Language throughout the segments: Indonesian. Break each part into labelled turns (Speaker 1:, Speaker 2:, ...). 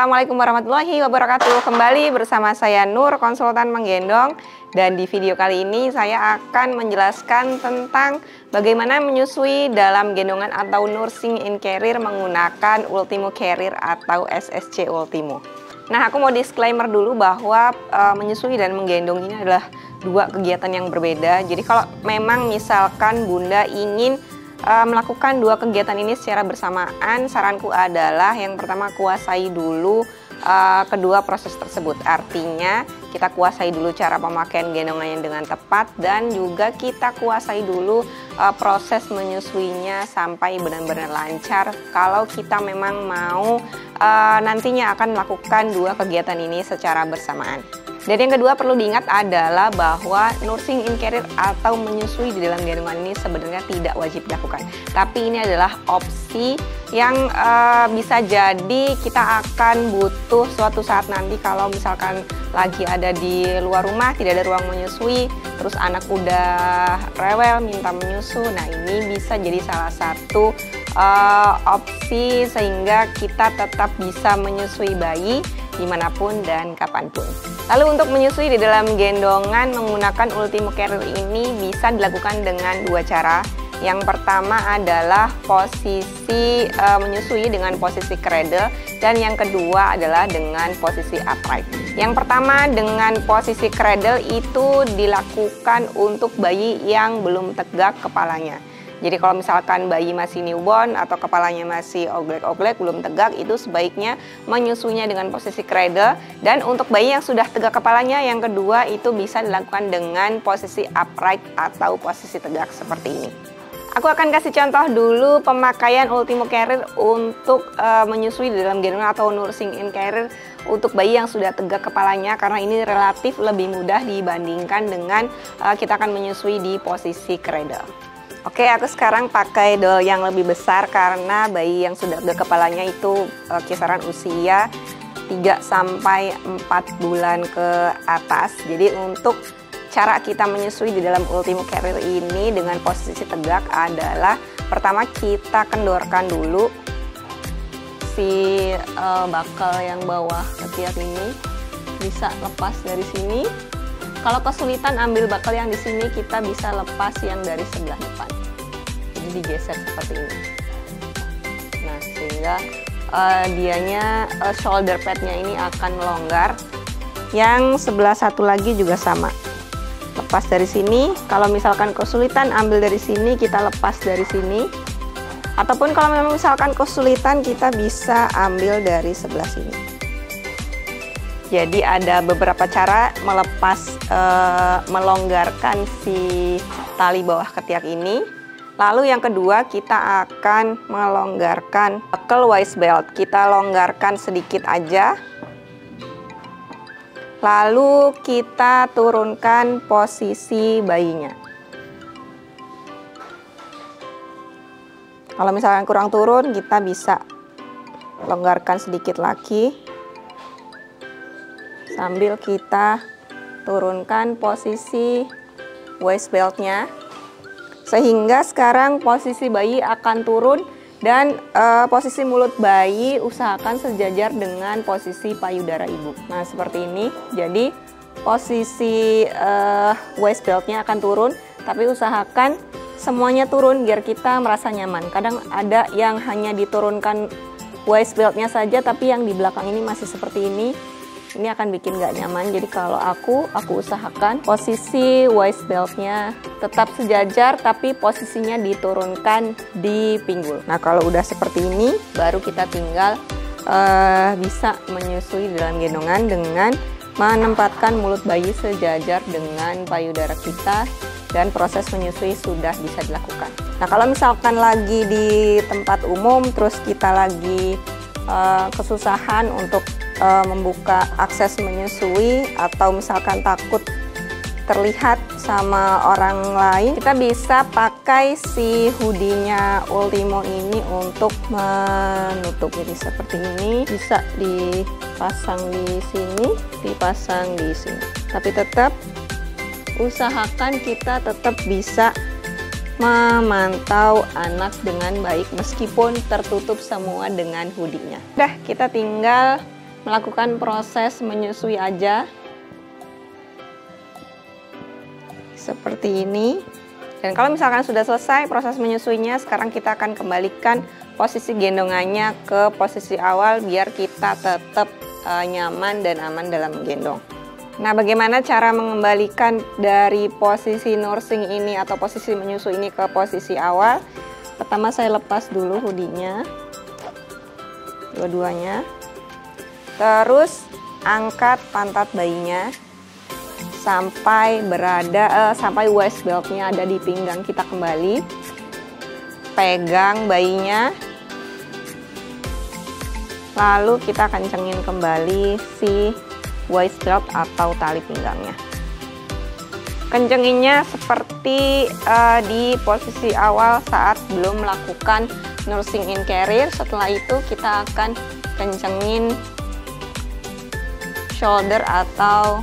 Speaker 1: Assalamualaikum warahmatullahi wabarakatuh. Kembali bersama saya Nur, konsultan menggendong. Dan di video kali ini saya akan menjelaskan tentang bagaimana menyusui dalam gendongan atau nursing in carrier menggunakan Ultimo Carrier atau SSC Ultimo. Nah, aku mau disclaimer dulu bahwa menyusui dan menggendong ini adalah dua kegiatan yang berbeda. Jadi kalau memang misalkan Bunda ingin melakukan dua kegiatan ini secara bersamaan, saranku adalah yang pertama kuasai dulu kedua proses tersebut. Artinya kita kuasai dulu cara pemakaian gendongannya dengan tepat dan juga kita kuasai dulu proses menyusuinya sampai benar-benar lancar kalau kita memang mau nantinya akan melakukan dua kegiatan ini secara bersamaan. Dan yang kedua perlu diingat adalah bahwa nursing in carrier atau menyusui di dalam gendongan ini sebenarnya tidak wajib dilakukan. Tapi ini adalah opsi yang bisa jadi kita akan butuh suatu saat nanti kalau misalkan lagi ada di luar rumah, tidak ada ruang menyusui, terus anak udah rewel minta menyusu. Nah, ini bisa jadi salah satu opsi sehingga kita tetap bisa menyusui bayi dimanapun dan kapanpun. Lalu untuk menyusui di dalam gendongan menggunakan Ultimo Carrier ini bisa dilakukan dengan dua cara. Yang pertama adalah posisi menyusui dengan posisi cradle dan yang kedua adalah dengan posisi upright. Yang pertama dengan posisi cradle itu dilakukan untuk bayi yang belum tegak kepalanya. Jadi kalau misalkan bayi masih newborn atau kepalanya masih oglek-oglek, belum tegak, itu sebaiknya menyusunya dengan posisi cradle. Dan untuk bayi yang sudah tegak kepalanya, yang kedua itu bisa dilakukan dengan posisi upright atau posisi tegak seperti ini. Aku akan kasih contoh dulu pemakaian Ultimo Carrier untuk menyusui di dalam gendongan atau nursing in carrier untuk bayi yang sudah tegak kepalanya, karena ini relatif lebih mudah dibandingkan dengan kita akan menyusui di posisi cradle. Oke, aku sekarang pakai doll yang lebih besar karena bayi yang sudah tegak kepalanya itu kisaran usia 3-4 bulan ke atas. Jadi untuk cara kita menyusui di dalam Ultimo Carrier ini dengan posisi tegak adalah pertama kita kendorkan dulu si bakal yang bawah ketiak ini, bisa lepas dari sini. Kalau kesulitan ambil bakal yang di sini, kita bisa lepas yang dari sebelah depan. Jadi digeser seperti ini. Nah, sehingga dianya shoulder padnya ini akan melonggar. Yang sebelah satu lagi juga sama. Lepas dari sini. Kalau misalkan kesulitan ambil dari sini, kita lepas dari sini. Ataupun kalau memang misalkan kesulitan, kita bisa ambil dari sebelah sini. Jadi ada beberapa cara melepas, melonggarkan si tali bawah ketiak ini. Lalu yang kedua kita akan melonggarkan buckle waist belt. Kita longgarkan sedikit aja. Lalu kita turunkan posisi bayinya. Kalau misalkan kurang turun, kita bisa longgarkan sedikit lagi. Sambil kita turunkan posisi waist beltnya, sehingga sekarang posisi bayi akan turun dan posisi mulut bayi usahakan sejajar dengan posisi payudara ibu. Nah, seperti ini. Jadi posisi waist beltnya akan turun, tapi usahakan semuanya turun biar kita merasa nyaman. Kadang ada yang hanya diturunkan waist beltnya saja, tapi yang di belakang ini masih seperti ini. Ini akan bikin nggak nyaman. Jadi kalau aku usahakan posisi waist beltnya tetap sejajar, tapi posisinya diturunkan di pinggul. Nah, kalau udah seperti ini, baru kita tinggal bisa menyusui dalam gendongan dengan menempatkan mulut bayi sejajar dengan payudara kita, dan proses menyusui sudah bisa dilakukan. Nah, kalau misalkan lagi di tempat umum, terus kita lagi kesusahan untuk membuka akses menyusui atau misalkan takut terlihat sama orang lain, kita bisa pakai si hoodie-nya Ultimo ini untuk menutup. Jadi seperti ini, bisa dipasang di sini, dipasang di sini. Tapi tetap usahakan kita tetap bisa memantau anak dengan baik meskipun tertutup semua dengan hoodie-nya. Udah, kita tinggal melakukan proses menyusui aja. Seperti ini. Dan kalau misalkan sudah selesai proses menyusuinya, sekarang kita akan kembalikan posisi gendongannya ke posisi awal biar kita tetap nyaman dan aman dalam menggendong. Nah, bagaimana cara mengembalikan dari posisi nursing ini atau posisi menyusui ini ke posisi awal? Pertama saya lepas dulu hoodie-nya, dua-duanya. Terus angkat pantat bayinya sampai sampai waist belt-nya ada di pinggang kita kembali. Pegang bayinya. Lalu kita kencengin kembali si waist belt atau tali pinggangnya. Kencenginnya seperti di posisi awal saat belum melakukan nursing in carrier. Setelah itu kita akan kencengin shoulder atau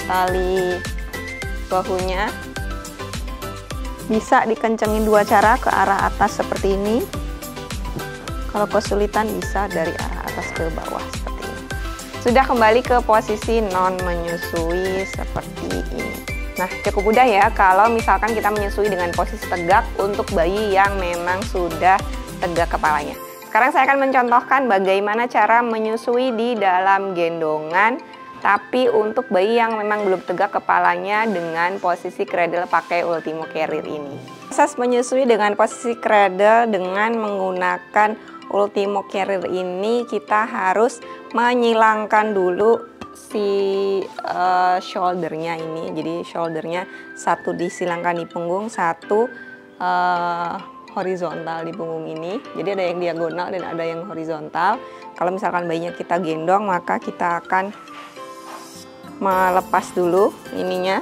Speaker 1: tali bahunya. Bisa dikencengin dua cara, ke arah atas seperti ini. Kalau kesulitan bisa dari arah atas ke bawah seperti ini. Sudah kembali ke posisi non menyusui seperti ini. Nah, cukup mudah ya kalau misalkan kita menyusui dengan posisi tegak untuk bayi yang memang sudah tegak kepalanya. Sekarang saya akan mencontohkan bagaimana cara menyusui di dalam gendongan, tapi untuk bayi yang memang belum tegak kepalanya dengan posisi cradle pakai Ultimo Carrier ini. Proses menyusui dengan posisi cradle dengan menggunakan Ultimo Carrier ini, kita harus menyilangkan dulu si shouldernya ini. Jadi shouldernya satu disilangkan di punggung, satu horizontal di punggung ini. Jadi ada yang diagonal dan ada yang horizontal. Kalau misalkan bayinya kita gendong, maka kita akan melepas dulu ininya,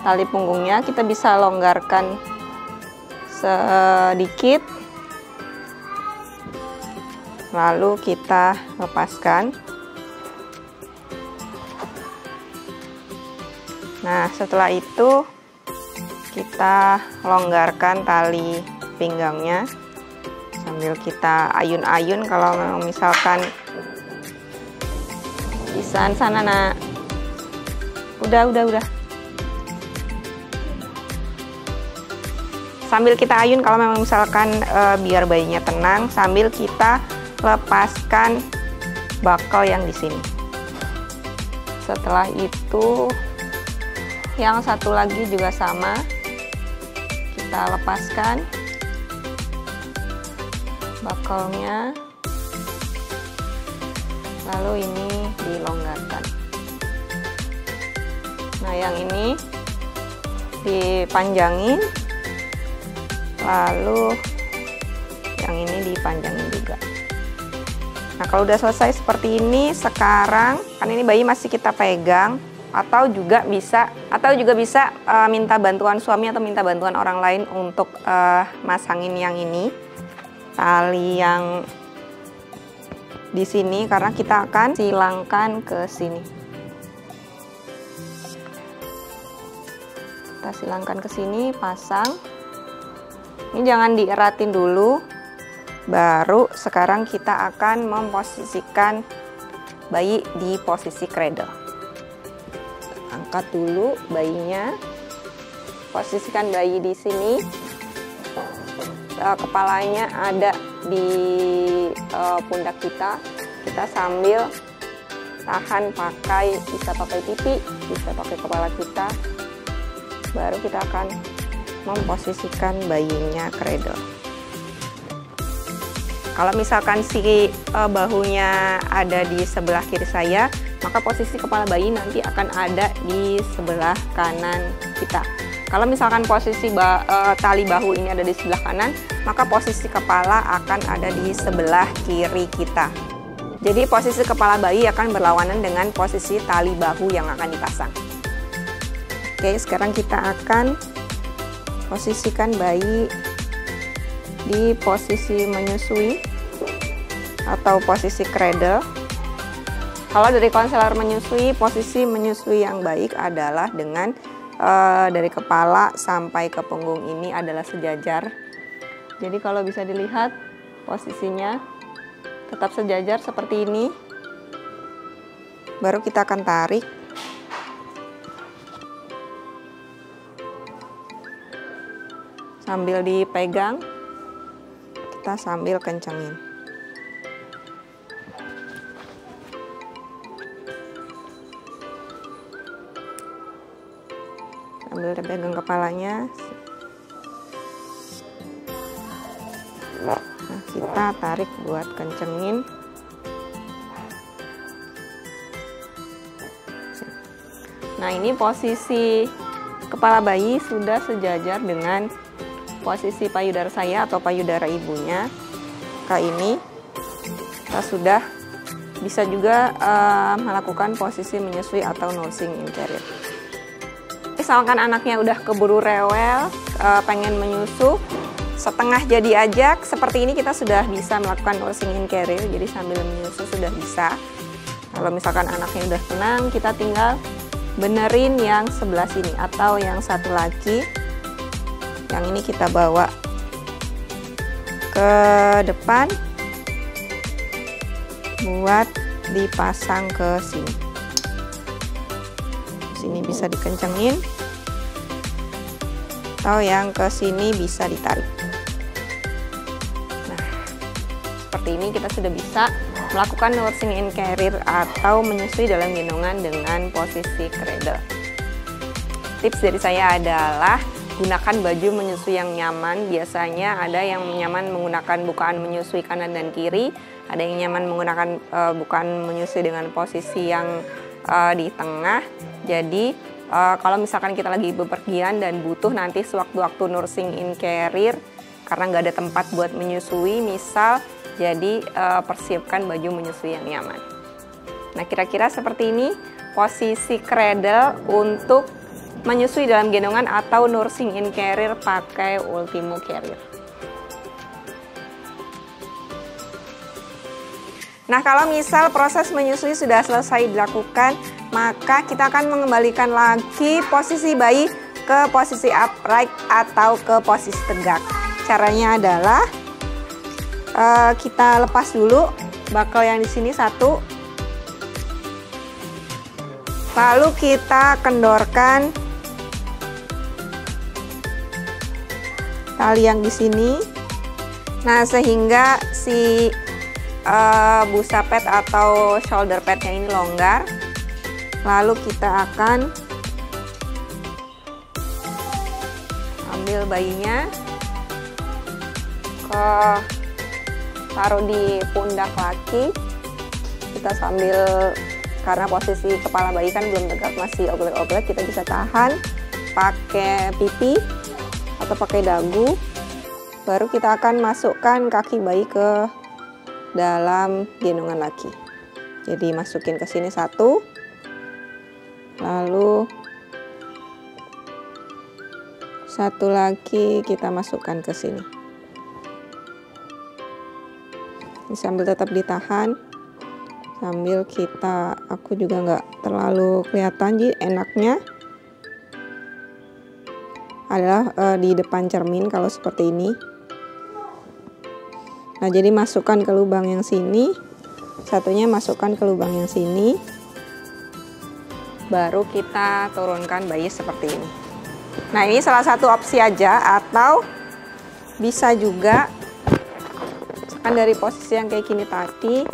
Speaker 1: tali punggungnya. Kita bisa longgarkan sedikit, lalu kita lepaskan. Nah, setelah itu kita longgarkan tali pinggangnya sambil kita ayun-ayun. Kalau memang misalkan bisa sana nak. Udah. Sambil kita ayun kalau memang misalkan biar bayinya tenang, sambil kita lepaskan bakal yang di sini. Setelah itu yang satu lagi juga sama, kita lepaskan bakalnya, lalu ini dilonggarkan. Nah, yang ini dipanjangin, lalu yang ini dipanjangin juga. Nah, kalau udah selesai seperti ini, sekarang kan ini bayi masih kita pegang, atau juga bisa minta bantuan suami atau minta bantuan orang lain untuk masangin yang ini, tali yang di sini, karena kita akan silangkan ke sini. Kita silangkan ke sini, pasang. Ini jangan dieratin dulu. Baru sekarang kita akan memposisikan bayi di posisi cradle. Angkat dulu bayinya. Posisikan bayi di sini. Kepalanya ada di pundak kita. Kita sambil tahan bisa pakai pipi, bisa pakai kepala kita. Baru kita akan memposisikan bayinya cradle. Kalau misalkan si bahunya ada di sebelah kiri saya, maka posisi kepala bayi nanti akan ada di sebelah kanan kita. Kalau misalkan posisi tali bahu ini ada di sebelah kanan, maka posisi kepala akan ada di sebelah kiri kita. Jadi posisi kepala bayi akan berlawanan dengan posisi tali bahu yang akan dipasang. Oke, sekarang kita akan posisikan bayi di posisi menyusui atau posisi cradle. Kalau dari konselor menyusui, posisi menyusui yang baik adalah dengan dari kepala sampai ke punggung ini adalah sejajar. Jadi kalau bisa dilihat posisinya tetap sejajar seperti ini. Baru kita akan tarik. Sambil dipegang, kita sambil kencengin. Sambil dipegang kepalanya. Nah, kita tarik buat kencengin. Nah, ini posisi kepala bayi sudah sejajar dengan posisi payudara saya atau payudara ibunya. Kayak ini kita sudah bisa juga melakukan posisi menyusui atau nursing in carrier. Misalkan anaknya udah keburu rewel, pengen menyusu, setengah jadi ajak, seperti ini kita sudah bisa melakukan nursing in carrier, jadi sambil menyusu sudah bisa. Kalau misalkan anaknya udah tenang, kita tinggal benerin yang sebelah sini atau yang satu lagi. Yang ini kita bawa ke depan buat dipasang ke sini. Sini bisa dikencengin, atau yang ke sini bisa ditarik. Nah, seperti ini kita sudah bisa melakukan nursing in carrier atau menyusui dalam gendongan dengan posisi cradle. Tips dari saya adalah gunakan baju menyusui yang nyaman. Biasanya ada yang nyaman menggunakan bukaan menyusui kanan dan kiri, ada yang nyaman menggunakan bukaan menyusui dengan posisi yang di tengah. Jadi kalau misalkan kita lagi bepergian dan butuh nanti sewaktu-waktu nursing in carrier karena nggak ada tempat buat menyusui, misal, jadi persiapkan baju menyusui yang nyaman. Nah, kira-kira seperti ini posisi cradle untuk menyusui dalam gendongan atau nursing in carrier pakai Ultimo Carrier. Nah, kalau misal proses menyusui sudah selesai dilakukan, maka kita akan mengembalikan lagi posisi bayi ke posisi upright atau ke posisi tegak. Caranya adalah kita lepas dulu bakel yang di sini satu, lalu kita kendorkan tali yang di sini. Nah, sehingga si busa pad atau shoulder padnya ini longgar. Lalu kita akan ambil bayinya, taruh di pundak laki. Kita sambil, karena posisi kepala bayi kan belum tegak, masih oglek-oglek, kita bisa tahan pakai pipi atau pakai dagu. Baru kita akan masukkan kaki bayi ke dalam gendongan laki. Jadi masukin ke sini satu, lalu satu lagi kita masukkan ke sini. Ini sambil tetap ditahan, sambil aku juga nggak terlalu kelihatan. Jadi enaknya adalah di depan cermin kalau seperti ini. Nah, jadi masukkan ke lubang yang sini, satunya masukkan ke lubang yang sini, baru kita turunkan bayi seperti ini. Nah, ini salah satu opsi aja, atau bisa juga misalkan dari posisi yang kayak gini tadi,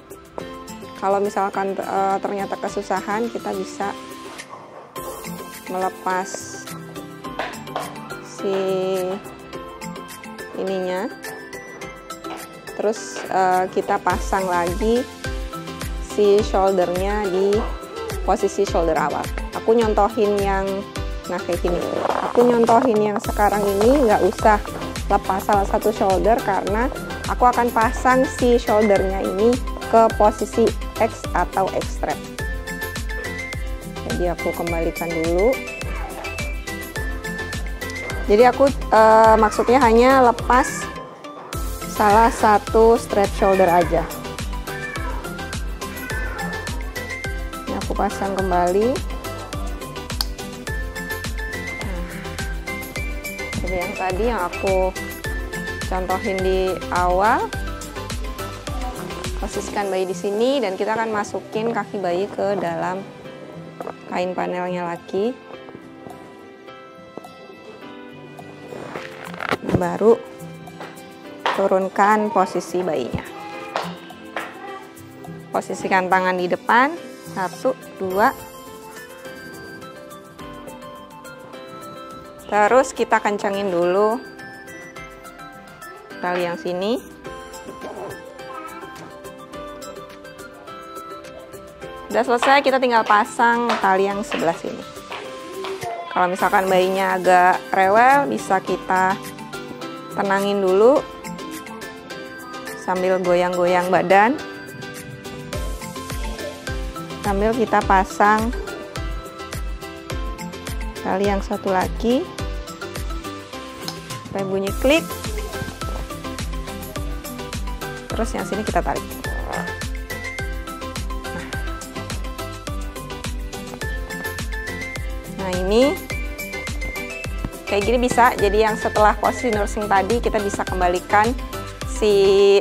Speaker 1: kalau misalkan ternyata kesusahan, kita bisa melepas si ininya, terus kita pasang lagi si shouldernya di posisi shoulder awal. Aku nyontohin yang kayak gini. Aku nyontohin yang sekarang ini, nggak usah lepas salah satu shoulder karena aku akan pasang si shouldernya ini ke posisi X atau X strap. Jadi aku kembalikan dulu. Jadi aku maksudnya hanya lepas salah satu strap shoulder aja. Ini aku pasang kembali. Jadi yang tadi yang aku contohin di awal, Posisikan bayi di sini dan kita akan masukin kaki bayi ke dalam kain panelnya lagi. Baru turunkan posisi bayinya. Posisikan tangan di depan, 1, 2. Terus kita kencangin dulu tali yang sini. Udah selesai, kita tinggal pasang tali yang sebelah sini. Kalau misalkan bayinya agak rewel, bisa kita tenangin dulu sambil goyang-goyang badan. Sambil kita pasang tali yang satu lagi sampai bunyi klik. Terus yang sini kita tarik. Nah ini kayak gini bisa. Jadi yang setelah posisi nursing tadi kita bisa kembalikan si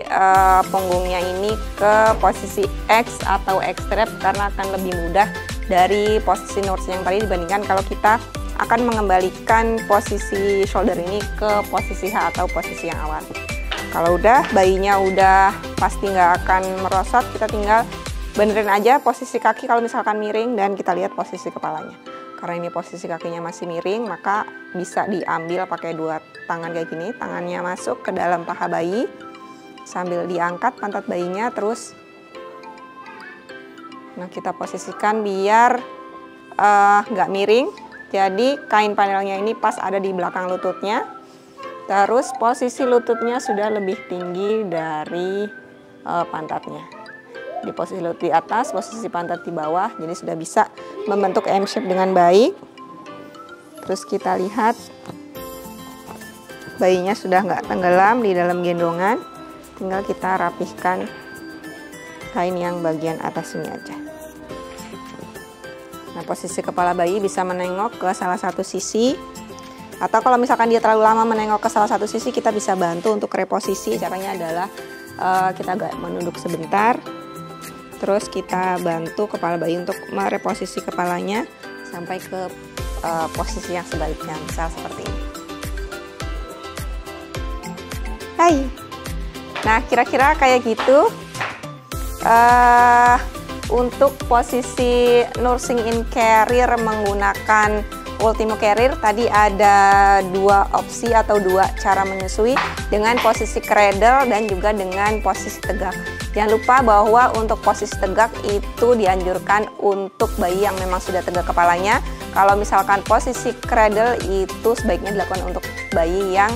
Speaker 1: punggungnya ini ke posisi X atau X strap karena akan lebih mudah dari posisi nursing yang tadi dibandingkan kalau kita akan mengembalikan posisi shoulder ini ke posisi H atau posisi yang awal. Kalau udah bayinya udah pasti nggak akan merosot, kita tinggal benerin aja posisi kaki kalau misalkan miring dan kita lihat posisi kepalanya. Karena ini posisi kakinya masih miring, maka bisa diambil pakai dua tangan kayak gini. Tangannya masuk ke dalam paha bayi sambil diangkat pantat bayinya terus. Nah kita posisikan biar nggak miring. Jadi kain panelnya ini pas ada di belakang lututnya. Terus posisi lututnya sudah lebih tinggi dari pantatnya. Di posisi lutut di atas, posisi pantat di bawah. Jadi sudah bisa membentuk M shape dengan baik. Terus kita lihat bayinya sudah nggak tenggelam di dalam gendongan. Tinggal kita rapihkan kain yang bagian atas ini aja. Nah, posisi kepala bayi bisa menengok ke salah satu sisi. Atau kalau misalkan dia terlalu lama menengok ke salah satu sisi, kita bisa bantu untuk reposisi. Caranya adalah kita agak menunduk sebentar. Terus kita bantu kepala bayi untuk mereposisi kepalanya sampai ke posisi yang sebaliknya. Misal seperti ini. Hai. Nah, kira-kira kayak gitu. Untuk posisi nursing in carrier menggunakan Ultimo Carrier, tadi ada dua opsi atau dua cara menyusui dengan posisi cradle dan juga dengan posisi tegak. Jangan lupa bahwa untuk posisi tegak itu dianjurkan untuk bayi yang memang sudah tegak kepalanya. Kalau misalkan posisi cradle itu sebaiknya dilakukan untuk bayi yang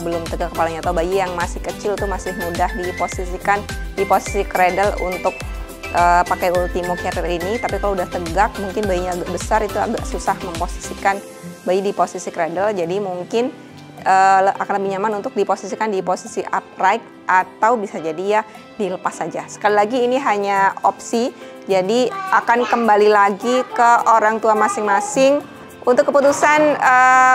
Speaker 1: belum tegak kepalanya atau bayi yang masih kecil tuh masih mudah diposisikan di posisi cradle untuk pakai Ultimo Carrier ini. Tapi kalau udah tegak, mungkin bayinya agak besar, itu agak susah memposisikan bayi di posisi cradle. Jadi mungkin akan lebih nyaman untuk diposisikan di posisi upright atau bisa jadi ya dilepas saja. Sekali lagi ini hanya opsi, jadi akan kembali lagi ke orang tua masing-masing untuk keputusan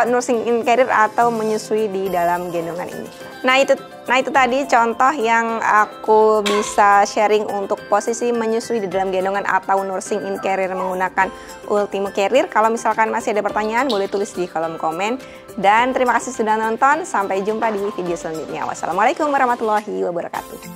Speaker 1: nursing in carrier atau menyusui di dalam gendongan ini. Nah itu tadi contoh yang aku bisa sharing untuk posisi menyusui di dalam gendongan atau nursing in carrier menggunakan Ultimo Carrier. Kalau misalkan masih ada pertanyaan, boleh tulis di kolom komen. Dan terima kasih sudah nonton. Sampai jumpa di video selanjutnya. Wassalamualaikum warahmatullahi wabarakatuh.